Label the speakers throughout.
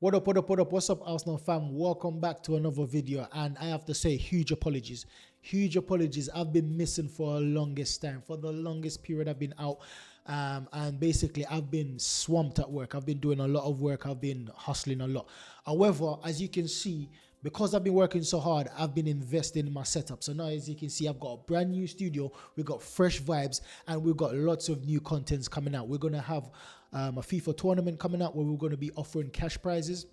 Speaker 1: What up, what up, what up? What's up, Arsenal fam? Welcome back to another video. And I have to say, huge apologies. Huge apologies. I've been missing for the longest time. For the longest period, I've been out. And basically, I've been swamped at work. I've been doing a lot of work. I've been hustling a lot. However, as you can see, because I've been working so hard, I've been investing in my setup. So now, as you can see, I've got a brand new studio. We've got fresh vibes, and we've got lots of new contents coming out. We're going to have a FIFA tournament coming out where we're going to be offering cash prizes.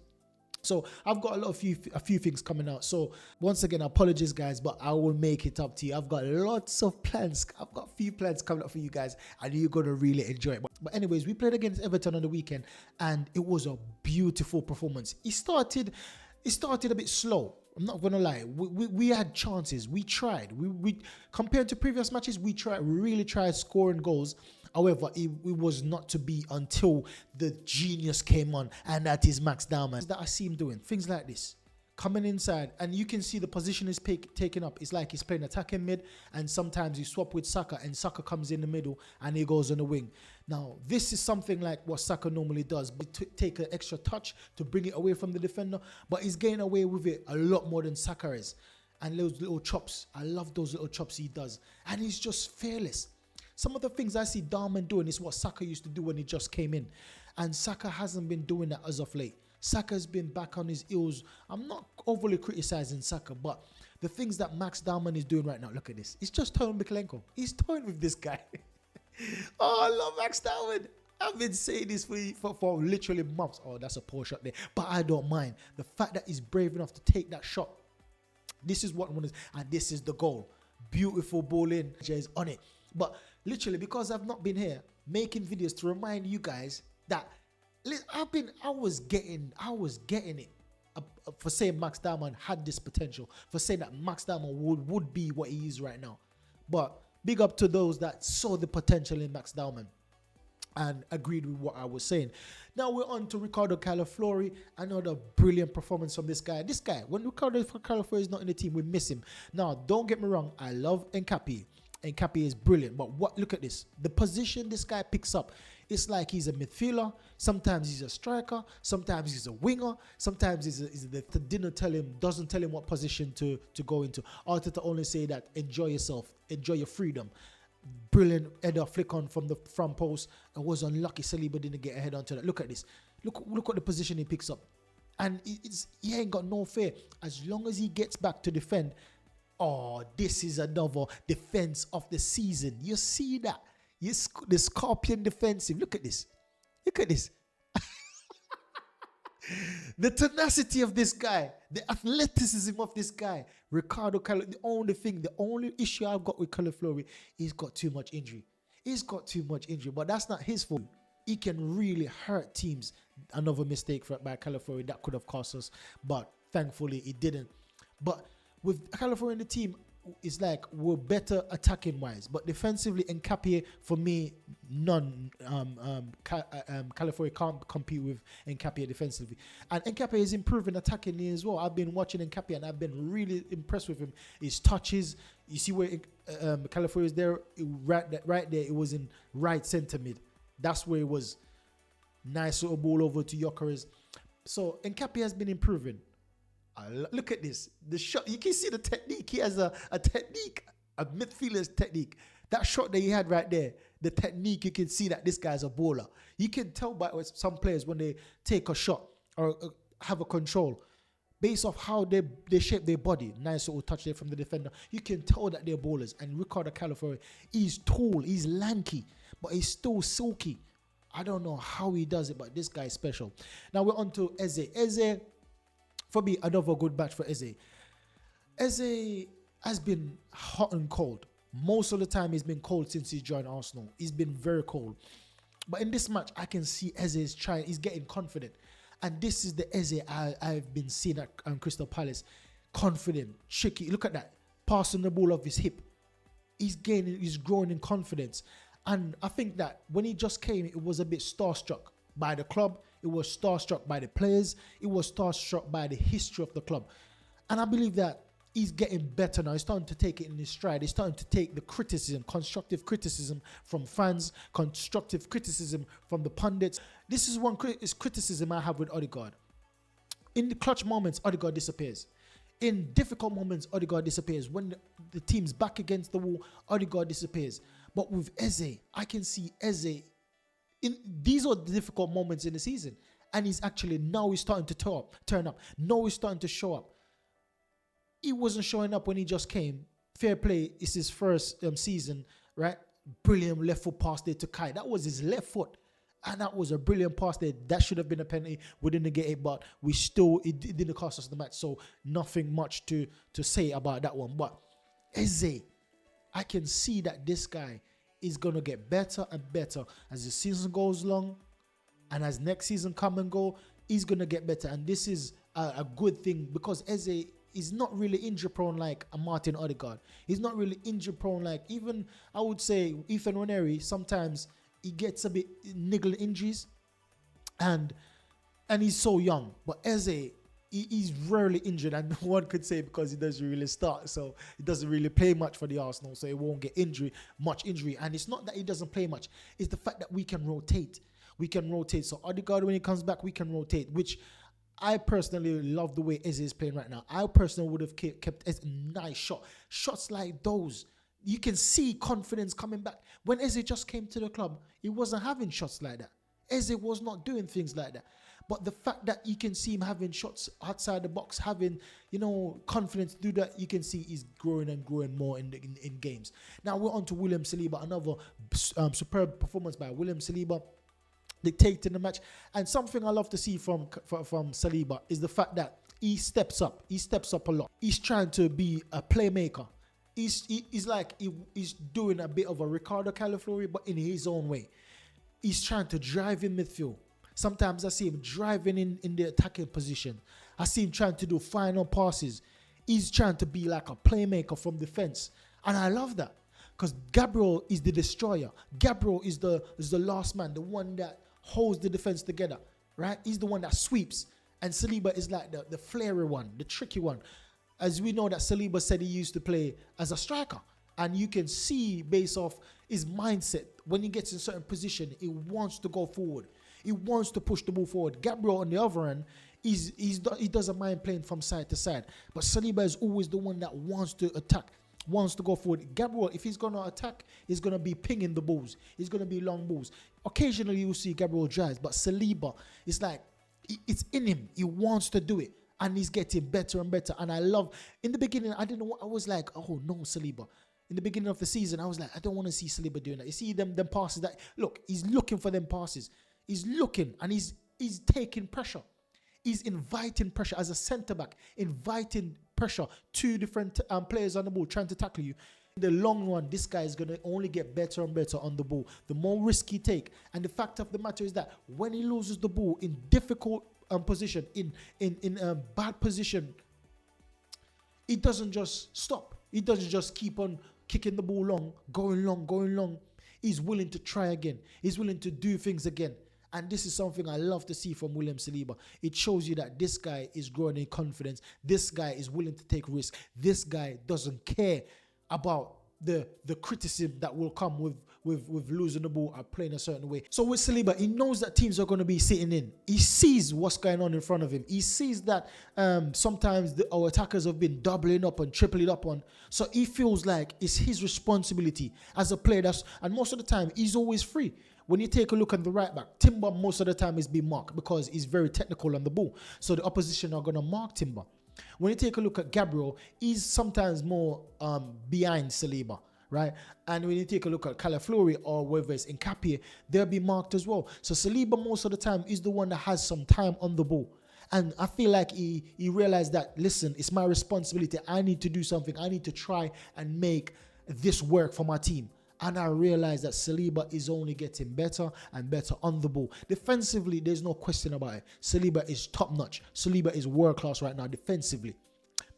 Speaker 1: So I've got a few things coming out. So once again, apologies guys, but I will make it up to you. I've got lots of plans. I've got a few plans coming up for you guys, and you're going to really enjoy it. But anyways, we played against Everton on the weekend, and it was a beautiful performance. It started a bit slow. I'm not gonna lie. We had chances. We tried. We compared to previous matches, we really tried scoring goals. However, it was not to be until the genius came on, and that is Max Dowman. That I see him doing things like this, coming inside, and you can see the position is taken up. It's like he's playing attacking mid, and sometimes you swap with Saka, and Saka comes in the middle, and he goes on the wing. Now, this is something like what Saka normally does, but take an extra touch to bring it away from the defender, but he's getting away with it a lot more than Saka is. And those little chops, I love those little chops he does, and he's just fearless. Some of the things I see Dowman doing is what Saka used to do when he just came in, and Saka hasn't been doing that as of late. Saka's been back on his heels. I'm not overly criticizing Saka, but the things that Max Dowman is doing right now, look at this. He's just toying Mikalenko. He's toying with this guy. Oh, I love Max Dowman. I've been saying this for literally months. Oh, that's a poor shot there. But I don't mind. The fact that he's brave enough to take that shot. This is what one is, and this is the goal. Beautiful ball in. Jay's on it. But literally, because I've not been here making videos to remind you guys that I was getting it for saying Max Dowman had this potential, for saying that Max Dowman would be what he is right now. But big up to those that saw the potential in Max Dowman and agreed with what I was saying. Now we're on to Riccardo Calafiori. Another brilliant performance from this guy. This guy, when Riccardo Calafiori is not in the team, we miss him. Now, don't get me wrong, I love Nkapie. Nkapie is brilliant, but look at this. The position this guy picks up, it's like he's a midfielder. Sometimes he's a striker. Sometimes he's a winger. Sometimes doesn't tell him what position to go into. Arteta only say that enjoy yourself, enjoy your freedom. Brilliant header flick on from the front post. I was unlucky Saliba didn't get a head onto that. Look at this. Look what the position he picks up, and he ain't got no fear as long as he gets back to defend. Oh, this is another defense of the season. You see that? The Scorpion defensive. Look at this. Look at this. The tenacity of this guy. The athleticism of this guy. Riccardo Calafiori. The only issue I've got with Calafiori, he's got too much injury. He's got too much injury, but that's not his fault. He can really hurt teams. Another mistake by Calafiori that could have cost us, but thankfully it didn't. But with Calafiori in the team, it's like we're better attacking wise, but defensively, Nkapie for me, Calafiori can't compete with Nkapie defensively, and Nkapie is improving attackingly as well. I've been watching Nkapie and I've been really impressed with him. His touches, you see where Calafiori is there, right there. It was in right centre mid. That's where it was. Nice little ball over to Gyökeres. So Nkapie has been improving. Look at this. The shot, you can see the technique. He has a technique, a midfielder's technique. That shot that he had right there, the technique, you can see that this guy's a baller. You can tell by some players when they take a shot or have a control, based off how they shape their body. Nice little touch there from the defender. You can tell that they're ballers. And Riccardo Calafiori, he's tall, he's lanky, but he's still silky. I don't know how he does it, but this guy is special. Now we're on to Eze. Eze, for me, another good match for Eze. Eze has been hot and cold. Most of the time, he's been cold since he joined Arsenal. He's been very cold. But in this match, I can see Eze is trying. He's getting confident. And this is the Eze I've been seeing at Crystal Palace. Confident, tricky. Look at that. Passing the ball off his hip. He's growing in confidence. And I think that when he just came, it was a bit starstruck by the club. It was starstruck by the players. It was starstruck by the history of the club. And I believe that he's getting better now. He's starting to take it in his stride. He's starting to take the criticism, constructive criticism from fans, constructive criticism from the pundits. This is one criticism I have with Odegaard. In the clutch moments, Odegaard disappears. In difficult moments, Odegaard disappears. When the team's back against the wall, Odegaard disappears. But with Eze, I can see Eze. These are the difficult moments in the season. And he's starting to turn up. Now he's starting to show up. He wasn't showing up when he just came. Fair play, it's his first season, right? Brilliant left foot pass there to Kai. That was his left foot. And that was a brilliant pass there. That should have been a penalty. We didn't get it, but it didn't cost us the match. So nothing much to say about that one. But Eze, I can see that this guy is going to get better and better as the season goes along. And as next season come and go, he's going to get better. And this is a good thing because Eze is not really injury prone like a Martin Odegaard. He's not really injury prone like even, I would say, Ethan Nwaneri. Sometimes he gets a bit niggle injuries. And he's so young. But Eze, he's rarely injured. And one could say because he doesn't really start. So he doesn't really play much for the Arsenal. So he won't get much injury. And it's not that he doesn't play much. It's the fact that we can rotate. We can rotate. So Odegaard, when he comes back, we can rotate, which I personally love the way Eze is playing right now. I personally would have kept Eze nice shots like those. You can see confidence coming back. When Eze just came to the club, he wasn't having shots like that. Eze was not doing things like that. But the fact that you can see him having shots outside the box, having, confidence to do that, you can see he's growing and growing more in games. Now we're on to William Saliba, another superb performance by William Saliba, dictating the match. And something I love to see from Saliba is the fact that he steps up. He steps up a lot. He's trying to be a playmaker. He's doing a bit of a Riccardo Calafiori, but in his own way. He's trying to drive in midfield. Sometimes I see him driving in the attacking position. I see him trying to do final passes. He's trying to be like a playmaker from defense. And I love that. Because Gabriel is the destroyer. Gabriel is the last man, the one that holds the defense together, right? He's the one that sweeps. And Saliba is like the flary one, the tricky one. As we know that Saliba said he used to play as a striker. And you can see based off his mindset, when he gets in a certain position, he wants to go forward. He wants to push the ball forward. Gabriel, on the other end, he doesn't mind playing from side to side. But Saliba is always the one that wants to attack, wants to go forward. Gabriel, if he's going to attack, he's going to be pinging the balls. He's going to be long balls. Occasionally, you'll see Gabriel drives, but Saliba, it's like, it's in him. He wants to do it. And he's getting better and better. And I love, in the beginning, I didn't know, I was like, oh no, Saliba. In the beginning of the season, I was like, I don't want to see Saliba doing that. You see them passes that, look, he's looking for them passes. He's looking and he's taking pressure. He's inviting pressure as a centre-back, inviting pressure. Two different players on the ball trying to tackle you. In the long run, this guy is going to only get better and better on the ball. The more risk he take. And the fact of the matter is that when he loses the ball in difficult position, in a bad position, he doesn't just stop. He doesn't just keep on kicking the ball long, going long. He's willing to try again. He's willing to do things again. And this is something I love to see from William Saliba. It shows you that this guy is growing in confidence. This guy is willing to take risks. This guy doesn't care about the criticism that will come with losing the ball or playing a certain way. So with Saliba, he knows that teams are going to be sitting in. He sees what's going on in front of him. He sees that sometimes our attackers have been doubling up and tripling up on. So he feels like it's his responsibility as a player. And most of the time, he's always free. When you take a look at the right back, Timber most of the time is being marked because he's very technical on the ball. So the opposition are going to mark Timber. When you take a look at Gabriel, he's sometimes more behind Saliba, right? And when you take a look at Calafiori or whether it's Nkapie, they'll be marked as well. So Saliba most of the time is the one that has some time on the ball. And I feel like he realized that, listen, it's my responsibility. I need to do something. I need to try and make this work for my team. And I realized that Saliba is only getting better and better on the ball. Defensively, there's no question about it. Saliba is top-notch. Saliba is world-class right now defensively.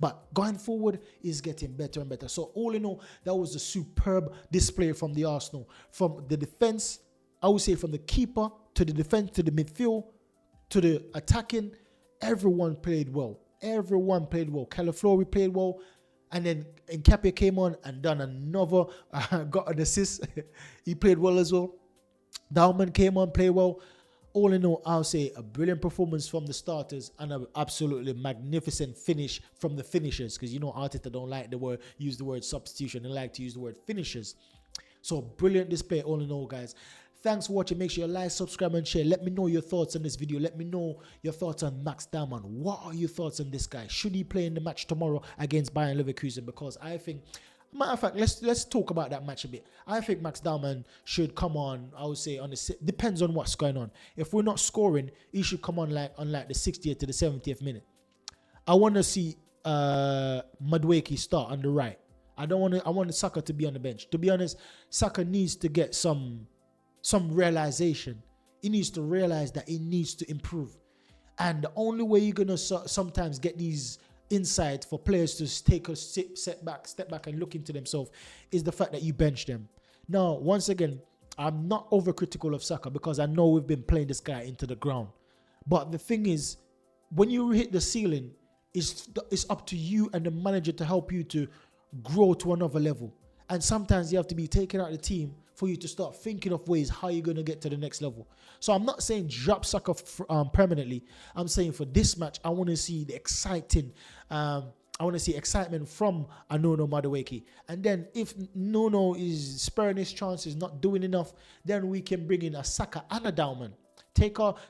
Speaker 1: But going forward, he's getting better and better. So all in all, that was a superb display from the Arsenal. From the defense, I would say from the keeper to the defense, to the midfield, to the attacking, everyone played well. Everyone played well. Calafiori played well. And then Nkapie came on and done another, got an assist. He played well as well. Dowman came on, played well. all in all, I'll say a brilliant performance from the starters and an absolutely magnificent finish from the finishers, because you know Arteta don't like use the word substitution. They like to use the word finishers. So brilliant display all in all, guys. Thanks for watching. Make sure you like, subscribe, and share. Let me know your thoughts on this video. Let me know your thoughts on Max Dowman. What are your thoughts on this guy? Should he play in the match tomorrow against Bayern Leverkusen? Because I think, matter of fact, let's talk about that match a bit. I think Max Dowman should come on, I would say, depends on what's going on. If we're not scoring, he should come on like the 60th to the 70th minute. I want to see Madueke start on the right. I want Saka to be on the bench. To be honest, Saka needs to get some realization. He needs to realize that he needs to improve. And the only way you're going to sometimes get these insight for players to take a step back and look into themselves is the fact that you bench them. Now, once again, I'm not overcritical of Saka because I know we've been playing this guy into the ground. But the thing is, when you hit the ceiling, it's up to you and the manager to help you to grow to another level. And sometimes you have to be taken out of the team for you to start thinking of ways how you're going to get to the next level. So I'm not saying drop Saka permanently. I'm saying for this match, I want to see the excitement from a Nuno Madueke. And then if Nuno is sparing his chances, not doing enough, then we can bring in a Saka and a Dowman. Take off.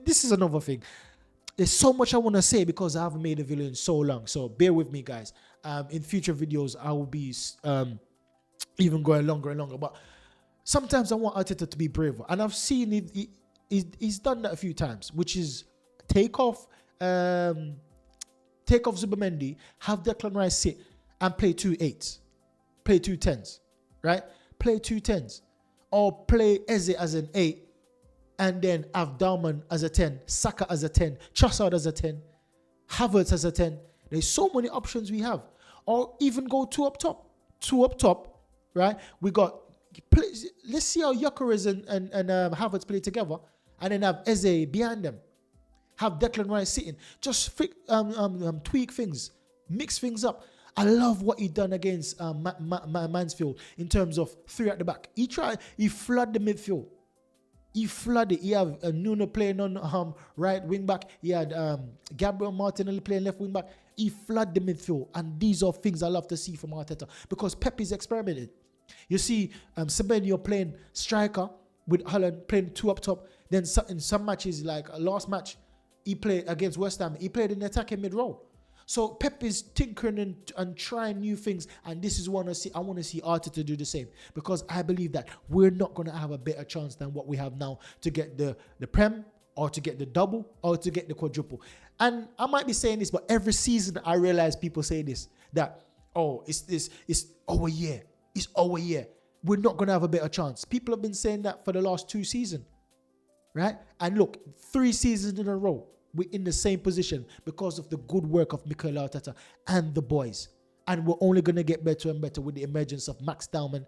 Speaker 1: This is another thing. There's so much I want to say because I haven't made a video in so long. So bear with me, guys. In future videos, I will be even going longer and longer. But sometimes I want Arteta to be braver. And I've seen he's done that a few times, which is take off Zubimendi, have Declan Rice sit and play 2 8s. Play 2 10s, right? Play 2 10s. Or play Eze as an 8 and then have Dowman as a 10, Saka as a 10, Trossard as a 10, Havertz as a 10. There's so many options we have. Or even go 2 up top. 2 up top, right? Let's see how Gyökeres and Havertz play together and then have Eze behind them. Have Declan Rice sitting. Just tweak things. Mix things up. I love what he done against Mansfield in terms of 3 at the back. He flooded the midfield. He flooded. He had Nuno playing on right wing back. He had Gabriel Martinelli playing left wing back. He flooded the midfield. And these are things I love to see from Arteta because Pep is experimenting. You see Semenyo playing striker with Haaland playing 2 up top. Then in some matches, like last match, he played against West Ham. He played in the attacking mid-row. So Pep is tinkering and trying new things, and this is what I want to see Arteta do the same because I believe that we're not going to have a better chance than what we have now to get the Prem or to get the double or to get the quadruple. And I might be saying this, but every season I realize people say this, that, oh, it's our year. It's our year. We're not going to have a better chance. People have been saying that for the last 2 seasons, right? And look, 3 seasons in a row, we're in the same position because of the good work of Mikel Arteta and the boys. And we're only going to get better and better with the emergence of Max Dowman,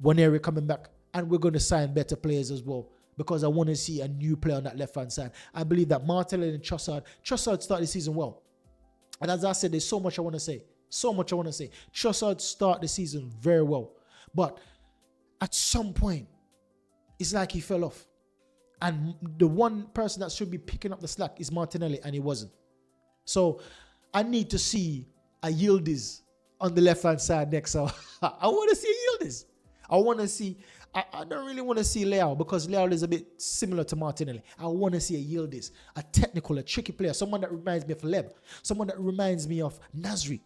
Speaker 1: Waneri coming back, and we're going to sign better players as well because I want to see a new player on that left-hand side. I believe that Martinelli and Trossard started the season well. And as I said, there's so much I want to say. Trossard started the season very well. But at some point, it's like he fell off. And the one person that should be picking up the slack is Martinelli, and he wasn't. So I need to see a Yildiz on the left-hand side next. So I want to see a Yildiz. I don't really want to see Leao because Leao is a bit similar to Martinelli. I want to see a Yildiz, a technical, a tricky player, someone that reminds me of Leb, someone that reminds me of Nasri.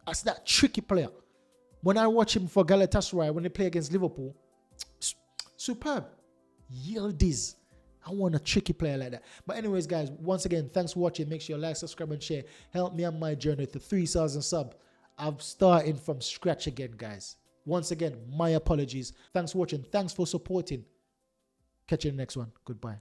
Speaker 1: That's that tricky player. When I watch him for Galatasaray, when they play against Liverpool, superb. Yildiz. I want a tricky player like that. But anyways, guys, once again, thanks for watching. Make sure you like, subscribe, and share. Help me on my journey to 3,000 subs. I'm starting from scratch again, guys. Once again, my apologies. Thanks for watching. Thanks for supporting. Catch you in the next one. Goodbye.